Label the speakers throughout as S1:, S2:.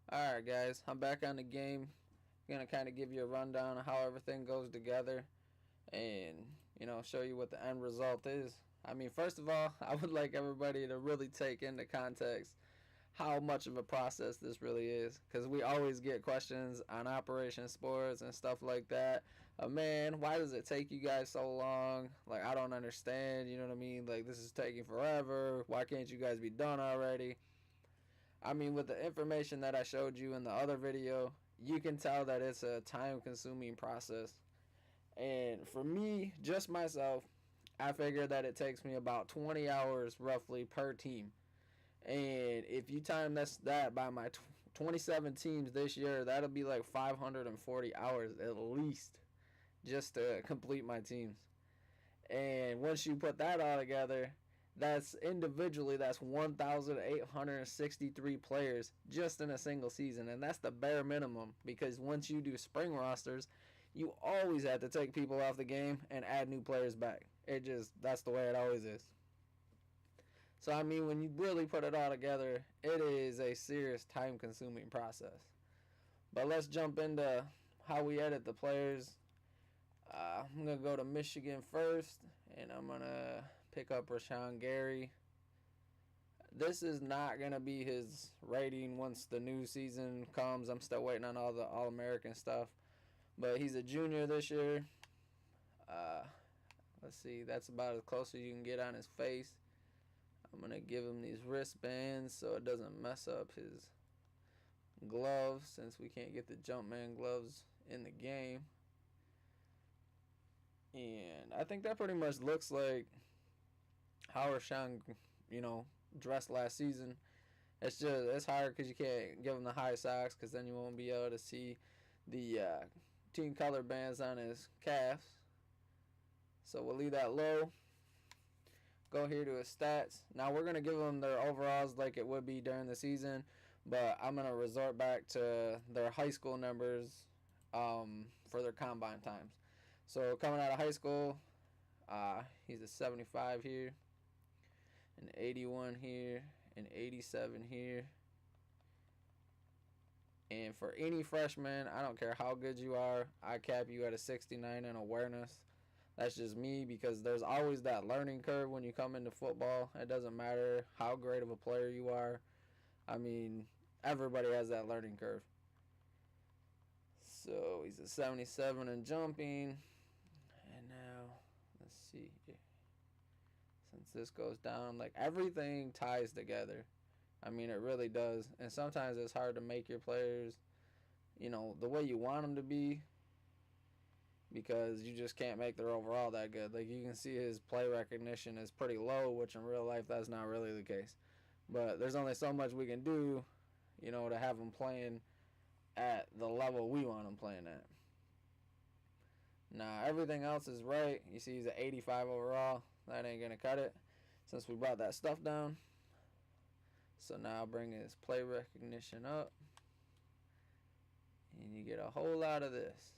S1: Alright guys, I'm back on the game. I'm going to kind of give you a rundown of how everything goes together and, show you what the end result is. I mean, first of all, I would like everybody to really take into context how much of a process this really is, because we always get questions on Operation Sports and stuff like that. Man, why does it take you guys so long? Like, I don't understand, you know what I mean? Like, this is taking forever. Why can't you guys be done already? I mean, with the information that I showed you in the other video, you can tell that it's a time-consuming process. And for me, just myself, I figure that it takes me about 20 hours roughly per team. And if you time that by my 27 teams this year, that'll be like 540 hours at least just to complete my teams. And once you put that all together, that's 1,863 players just in a single season, and that's the bare minimum, because once you do spring rosters, you always have to take people off the game and add new players back. That's the way it always is. So I mean, when you really put it all together, it is a serious time-consuming process. But let's jump into how we edit the players. I'm going to go to Michigan first, and I'm going to pick up Rashan Gary. This is not going to be his rating once the new season comes. I'm still waiting on all the All-American stuff. But he's a junior this year. Let's see, that's about as close as you can get on his face. I'm going to give him these wristbands so it doesn't mess up his gloves, since we can't get the Jumpman gloves in the game. And I think that pretty much looks like how Rashan, dressed last season. It's hard because you can't give him the high socks, because then you won't be able to see the team color bands on his calves. So we'll leave that low. Go here to his stats. Now we're going to give them their overalls like it would be during the season, but I'm going to resort back to their high school numbers for their combine times. So coming out of high school, he's a 75 here, an 81 here, an 87 here. And for any freshman, I don't care how good you are, I cap you at a 69 in awareness. That's just me, because there's always that learning curve when you come into football. It doesn't matter how great of a player you are. I mean, everybody has that learning curve. So he's a 77 in jumping. And now, let's see. Since this goes down, like, everything ties together. I mean, it really does. And sometimes it's hard to make your players, the way you want them to be, because you just can't make their overall that good. Like, you can see his play recognition is pretty low, which in real life that's not really the case. But there's only so much we can do, to have him playing at the level we want him playing at. Now, everything else is right. You see he's an 85 overall. That ain't going to cut it since we brought that stuff down. So now bring his play recognition up. And you get a whole lot of this.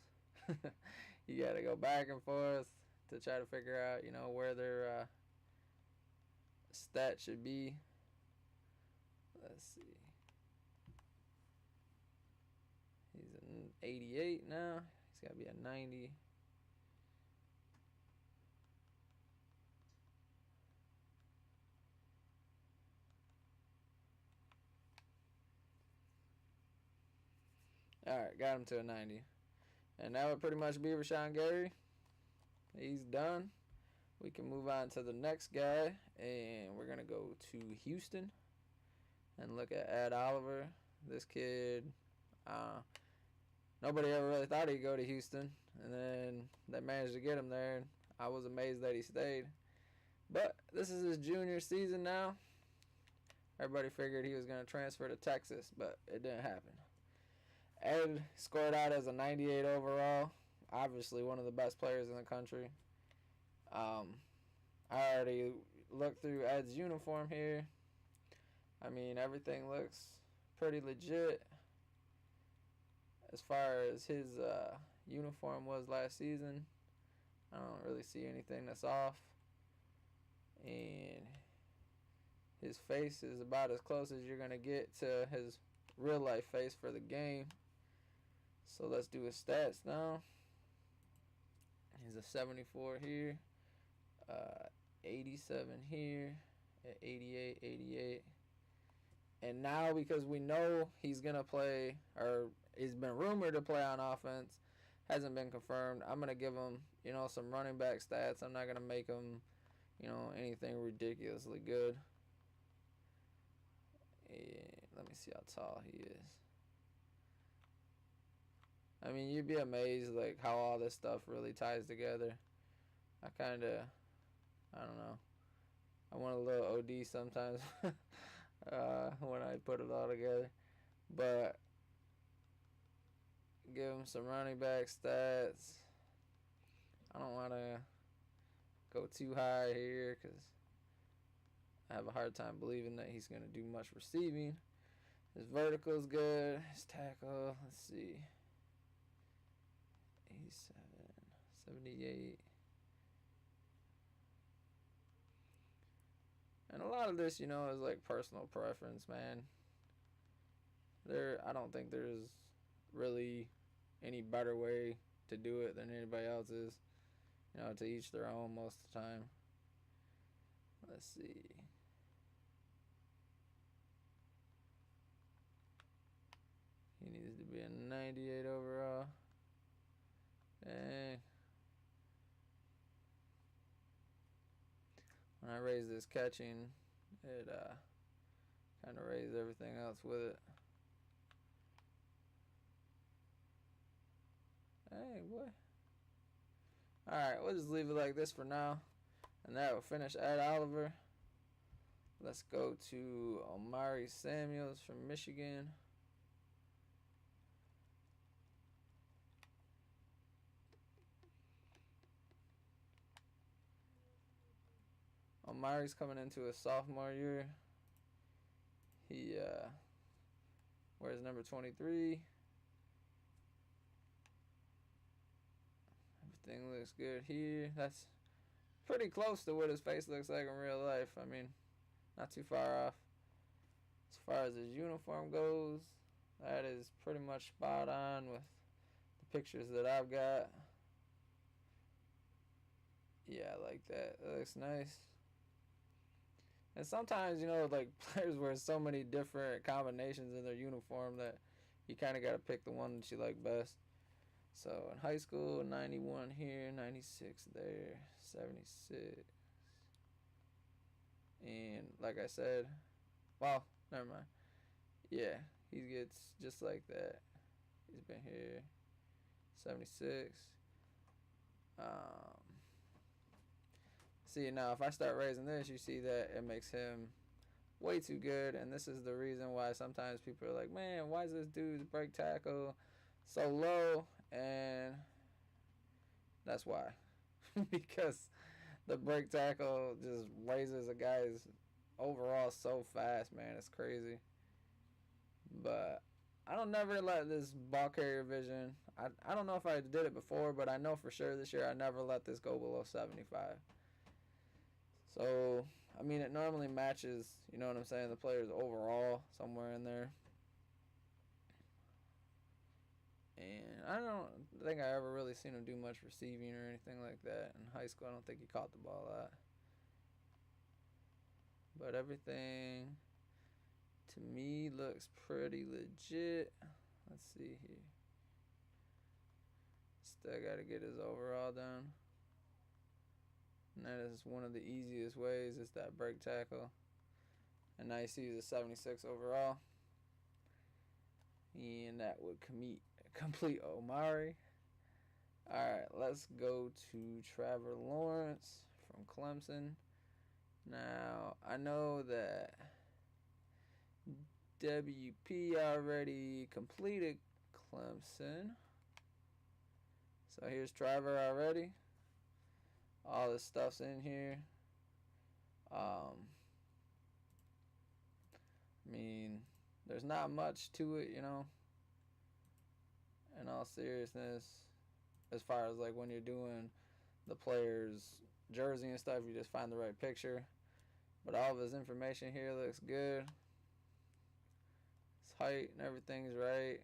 S1: You got to go back and forth to try to figure out, where their stat should be. Let's see. He's an 88 now. He's got to be a 90. Alright, got him to a 90. And that would pretty much be Rashan Gary. He's done. We can move on to the next guy. And we're going to go to Houston and look at Ed Oliver. This kid, nobody ever really thought he'd go to Houston. And then they managed to get him there. And I was amazed that he stayed. But this is his junior season now. Everybody figured he was going to transfer to Texas, but it didn't happen. Ed scored out as a 98 overall. Obviously one of the best players in the country. I already looked through Ed's uniform here. I mean, everything looks pretty legit as far as his uniform was last season. I don't really see anything that's off. And his face is about as close as you're going to get to his real life face for the game. So let's do his stats now. He's a 74 here, 87 here, at 88, 88. And now because we know he's going to play, or he's been rumored to play on offense, hasn't been confirmed, I'm going to give him, some running back stats. I'm not going to make him, anything ridiculously good. And let me see how tall he is. I mean, you'd be amazed, how all this stuff really ties together. I don't know. I want a little OD sometimes when I put it all together. But give him some running back stats. I don't want to go too high here because I have a hard time believing that he's going to do much receiving. His vertical is good. His tackle, let's see. 87, 78. And a lot of this, is personal preference, man. I don't think there's really any better way to do it than anybody else's. To each their own most of the time. Let's see. He needs to be a 98 overall. Dang. When I raise this catching, it kind of raised everything else with it. Hey, boy. Alright, we'll just leave it like this for now. And that will finish at Oliver. Let's go to Omaree Samuels from Michigan. Omaree's coming into his sophomore year. He wears number 23. Everything looks good here. That's pretty close to what his face looks like in real life. I mean, not too far off. As far as his uniform goes, that is pretty much spot on with the pictures that I've got. Yeah, I like that. That looks nice. And sometimes, players wear so many different combinations in their uniform that you kind of got to pick the one that you like best. So in high school, 91 here, 96 there, 76. And like I said, well, never mind. Yeah, he gets just like that. He's been here, 76. See, now if I start raising this, you see that it makes him way too good. And this is the reason why sometimes people are like, man, why is this dude's break tackle so low? And that's why. Because the break tackle just raises a guy's overall so fast, man. It's crazy. But I don't never let this ball carrier vision. I don't know if I did it before, but I know for sure this year I never let this go below 75. So, I mean, it normally matches, you know what I'm saying, the players overall somewhere in there. And I don't think I ever really seen him do much receiving or anything like that. In high school, I don't think he caught the ball a lot. But everything, to me, looks pretty legit. Let's see here. Still got to get his overall done. And that is one of the easiest ways, is that break tackle. And now you see he's a 76 overall. And that would complete Omaree. Alright, let's go to Trevor Lawrence from Clemson. Now, I know that WP already completed Clemson. So here's Trevor already. All this stuff's in here. I mean, there's not much to it, in all seriousness. As far as when you're doing the player's jersey and stuff, you just find the right picture. But all of his information here looks good. His height and everything's right.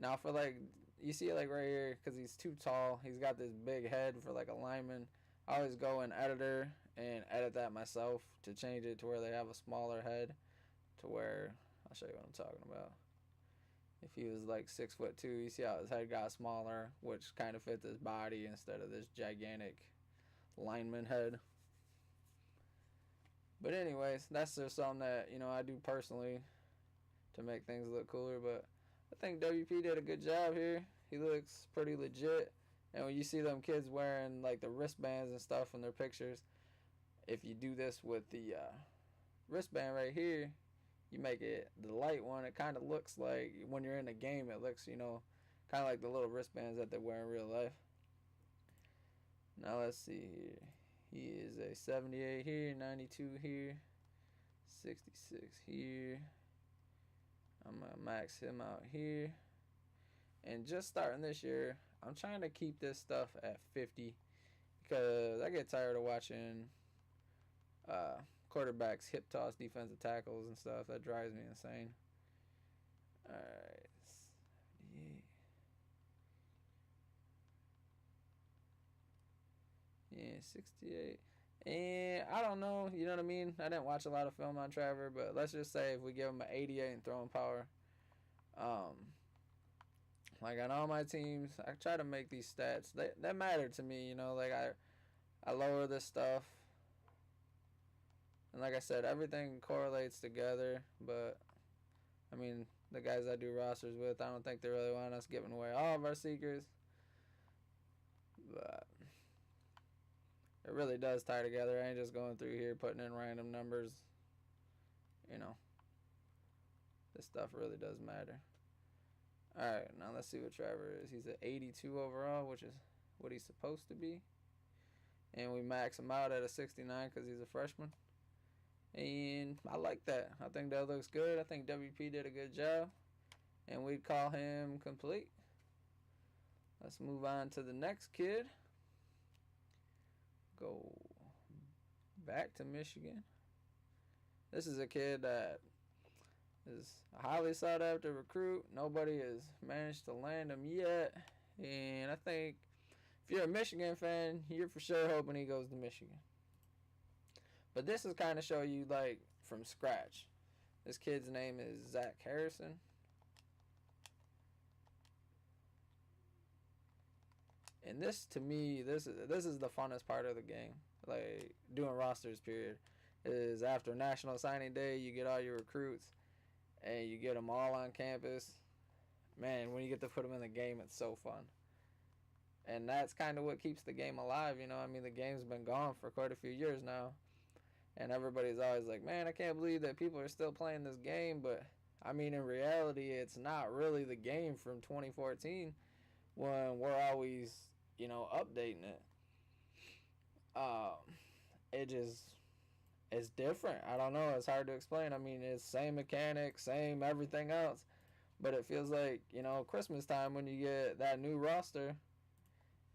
S1: Now for like, you see it like right here, because he's too tall. He's got this big head for like a lineman. I always go in editor and edit that myself to change it to where they have a smaller head, to where, I'll show you what I'm talking about. If he was like 6'2", you see how his head got smaller, which kind of fits his body instead of this gigantic lineman head. But anyways, that's just something that, I do personally to make things look cooler. But I think WP did a good job here. He looks pretty legit. And when you see them kids wearing like the wristbands and stuff in their pictures, if you do this with the wristband right here, you make it the light one. It kind of looks like when you're in a game, it looks, kind of like the little wristbands that they wear in real life. Now let's see here. He is a 78 here, 92 here, 66 here. I'm going to max him out here. And just starting this year, I'm trying to keep this stuff at 50 because I get tired of watching quarterbacks hip toss defensive tackles and stuff. That drives me insane. Alright, 78. Yeah, 68. And I don't know, you know what I mean? I didn't watch a lot of film on Trevor, but let's just say if we give him an 88 in throwing power, like on all my teams, I try to make these stats that matter to me. Like I lower this stuff, and like I said, everything correlates together. But I mean, the guys I do rosters with, I don't think they really want us giving away all of our secrets. But it really does tie together. I ain't just going through here putting in random numbers. This stuff really does matter. Alright, now let's see what Trevor is. He's an 82 overall, which is what he's supposed to be. And we max him out at a 69 because he's a freshman. And I like that. I think that looks good. I think WP did a good job. And we'd call him complete. Let's move on to the next kid. Go back to Michigan. This is a kid that is a highly sought after recruit. Nobody has managed to land him yet. And I think if you're a Michigan fan, you're for sure hoping he goes to Michigan. But this is kind of show you like from scratch. This kid's name is Zach Harrison. And this, to me, this is the funnest part of the game. Like, doing rosters, period. Is after National Signing Day, you get all your recruits, and you get them all on campus. Man, when you get to put them in the game, it's so fun. And that's kind of what keeps the game alive, I mean, the game's been gone for quite a few years now. And everybody's always like, man, I can't believe that people are still playing this game. But, I mean, in reality, it's not really the game from 2014 when we're always, updating it. It's different. I don't know. It's hard to explain. I mean, it's same mechanics, same everything else. But it feels like, Christmas time when you get that new roster,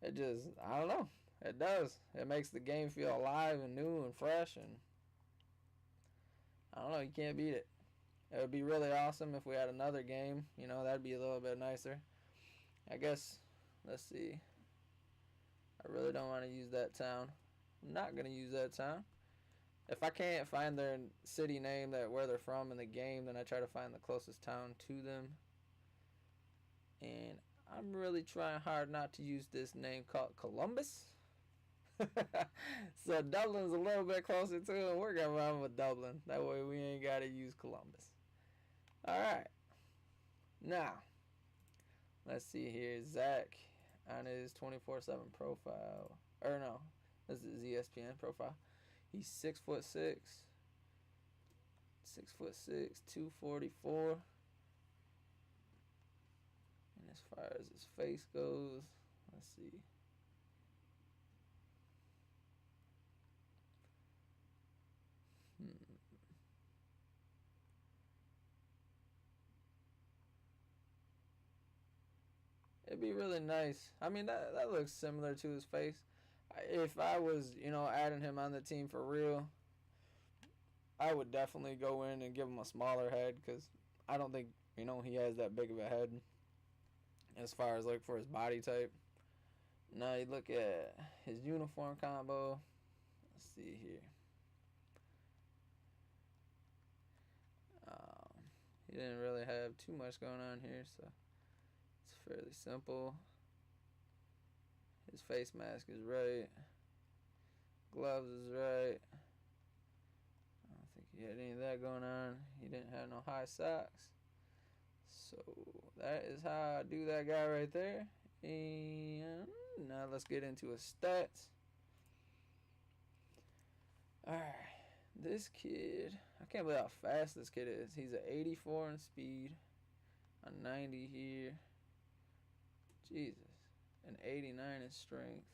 S1: it just, I don't know. It does. It makes the game feel alive and new and fresh. And I don't know. You can't beat it. It would be really awesome if we had another game. That'd be a little bit nicer. I guess, let's see. I really don't want to use that town. I'm not going to use that town. If I can't find their city name, where they're from in the game, then I try to find the closest town to them. And I'm really trying hard not to use this name called Columbus. So Dublin's a little bit closer to it. We're going to run with Dublin. That way we ain't got to use Columbus. Alright. Now, let's see here. Zach on his 24/7 profile. Or no, this is his ESPN profile. He's 6'6", 244. And as far as his face goes, let's see. It'd be really nice. I mean, that looks similar to his face. If I was, adding him on the team for real, I would definitely go in and give him a smaller head because I don't think, he has that big of a head as far as, like, for his body type. Now you look at his uniform combo. Let's see here. He didn't really have too much going on here, so it's fairly simple. His face mask is right. Gloves is right. I don't think he had any of that going on. He didn't have no high socks. So that is how I do that guy right there. And now let's get into his stats. Alright. This kid, I can't believe how fast this kid is. He's an 84 in speed, a 90 here. Jesus. An 89 in strength.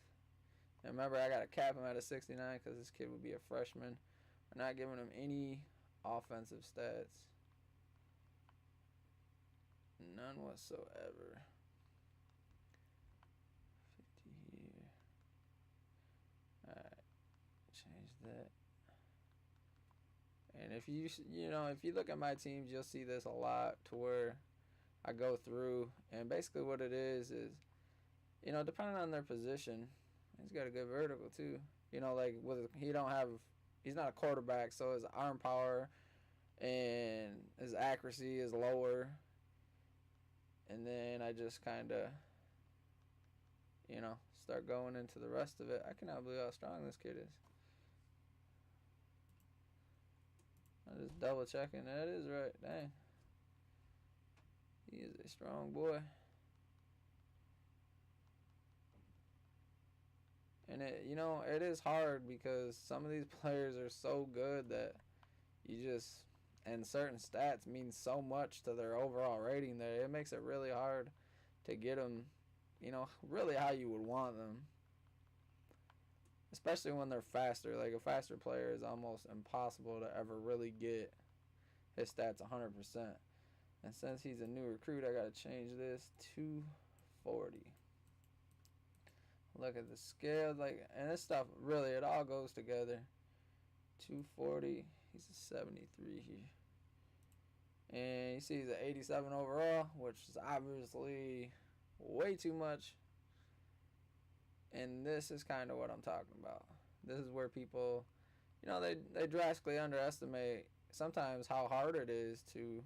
S1: And remember, I got to cap him at a 69 because this kid would be a freshman. We're not giving him any offensive stats. None whatsoever. 50 here. Alright. Change that. And if if you look at my teams, you'll see this a lot to where I go through. And basically what it is, depending on their position, he's got a good vertical too. Like he's not a quarterback, so his arm power and his accuracy is lower. And then I just kind of, start going into the rest of it. I cannot believe how strong this kid is. I'm just double checking. That is right. Dang. He is a strong boy. And it is hard because some of these players are so good that and certain stats mean so much to their overall rating that it makes it really hard to get them, really how you would want them. Especially when they're faster. Like, a faster player is almost impossible to ever really get his stats 100%. And since he's a new recruit, I got to change this to 40. Look at the scale. And this stuff, really, it all goes together. 240. He's a 73 here. And you see he's an 87 overall, which is obviously way too much. And this is kind of what I'm talking about. This is where people, they drastically underestimate sometimes how hard it is to,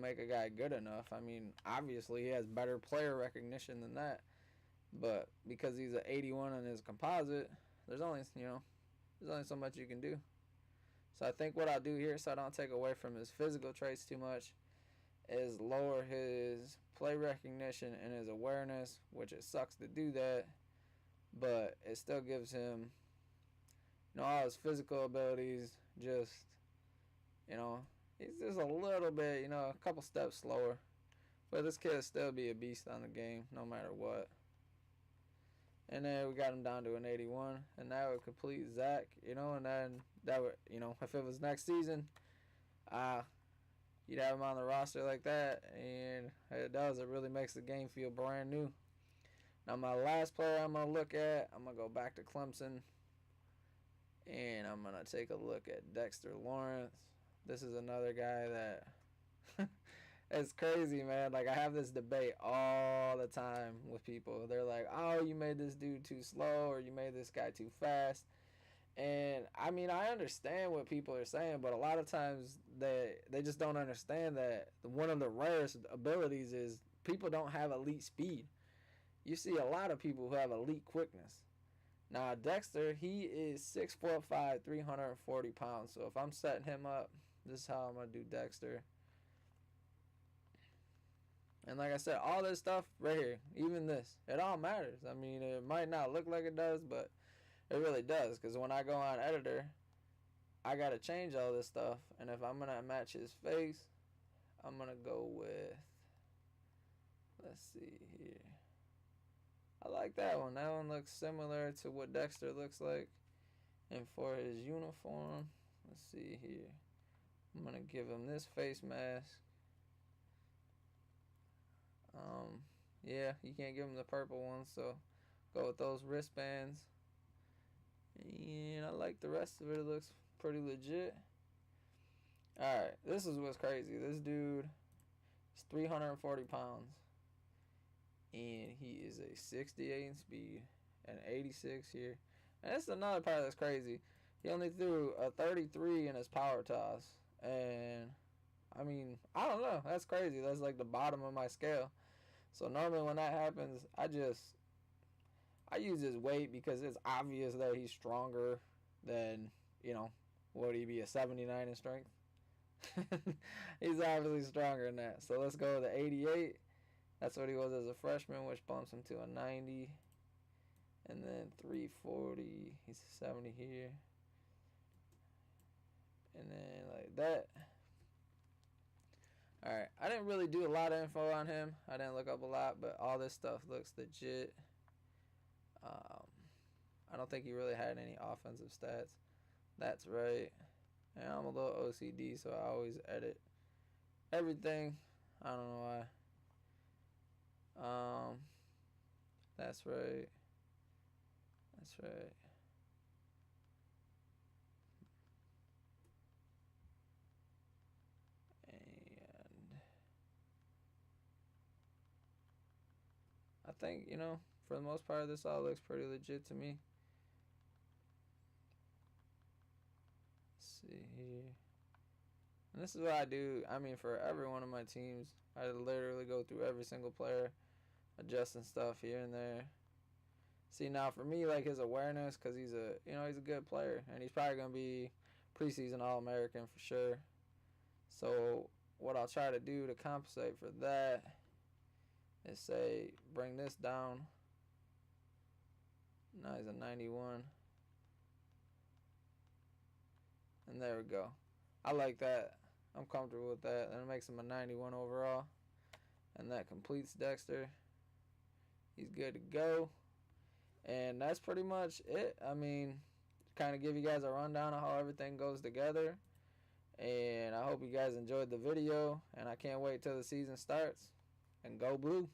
S1: make a guy good enough. I mean, obviously he has better player recognition than that. But because he's an 81 in his composite, there's only so much you can do. So I think what I'll do here, so I don't take away from his physical traits too much, is lower his play recognition and his awareness, which it sucks to do that, but it still gives him, all his physical abilities, just, he's just a little bit, a couple steps slower. But this kid will still be a beast on the game, no matter what. And then we got him down to an 81, and that would complete Zach, and then that would, if it was next season, you'd have him on the roster like that, and it does. It really makes the game feel brand new. Now, my last player I'm going to look at, I'm going to go back to Clemson, and I'm going to take a look at Dexter Lawrence. This is another guy that it's crazy, man. Like, I have this debate all the time with people. They're like, oh, you made this dude too slow, or you made this guy too fast. And, I mean, I understand what people are saying, but a lot of times they just don't understand that one of the rarest abilities is people don't have elite speed. You see a lot of people who have elite quickness. Now, Dexter, he is 6'5", 340 pounds. So if I'm setting him up, this is how I'm going to do Dexter. And like I said, all this stuff right here, even this, it all matters. I mean, it might not look like it does, but it really does. Because when I go on editor, I got to change all this stuff. And if I'm going to match his face, I'm going to go with, let's see here. I like that one. That one looks similar to what Dexter looks like. And for his uniform, let's see here. I'm going to give him this face mask. Yeah, you can't give him the purple one, so go with those wristbands. And I like the rest of it. It looks pretty legit. All right, this is what's crazy. This dude is 340 pounds, and he is a 68 in speed and 86 here. And that's another part that's crazy. He only threw a 33 in his power toss, and I mean, I don't know. That's crazy. That's like the bottom of my scale. So normally when that happens, I use his weight because it's obvious that he's stronger than, would he be a 79 in strength? He's obviously stronger than that. So let's go with the 88. That's what he was as a freshman, which bumps him to a 90. And then 340. He's a 70 here. And then like that. Alright, I didn't really do a lot of info on him. I didn't look up a lot, but all this stuff looks legit. I don't think he really had any offensive stats. That's right. And I'm a little OCD, so I always edit everything. I don't know why. That's right. That's right. And I think, for the most part, this all looks pretty legit to me. Let's see here. And this is what I do. I mean, for every one of my teams, I literally go through every single player, adjusting stuff here and there. See, now for me, like his awareness, because he's a good player, and he's probably gonna be preseason All-American for sure. So what I'll try to do to compensate for that is say bring this down. Now he's a 91. And there we go. I like that. I'm comfortable with that. And it makes him a 91 overall. And that completes Dexter. He's good to go. And that's pretty much it. I mean, kind of give you guys a rundown of how everything goes together. And I hope you guys enjoyed the video. And I can't wait till the season starts. And go blue.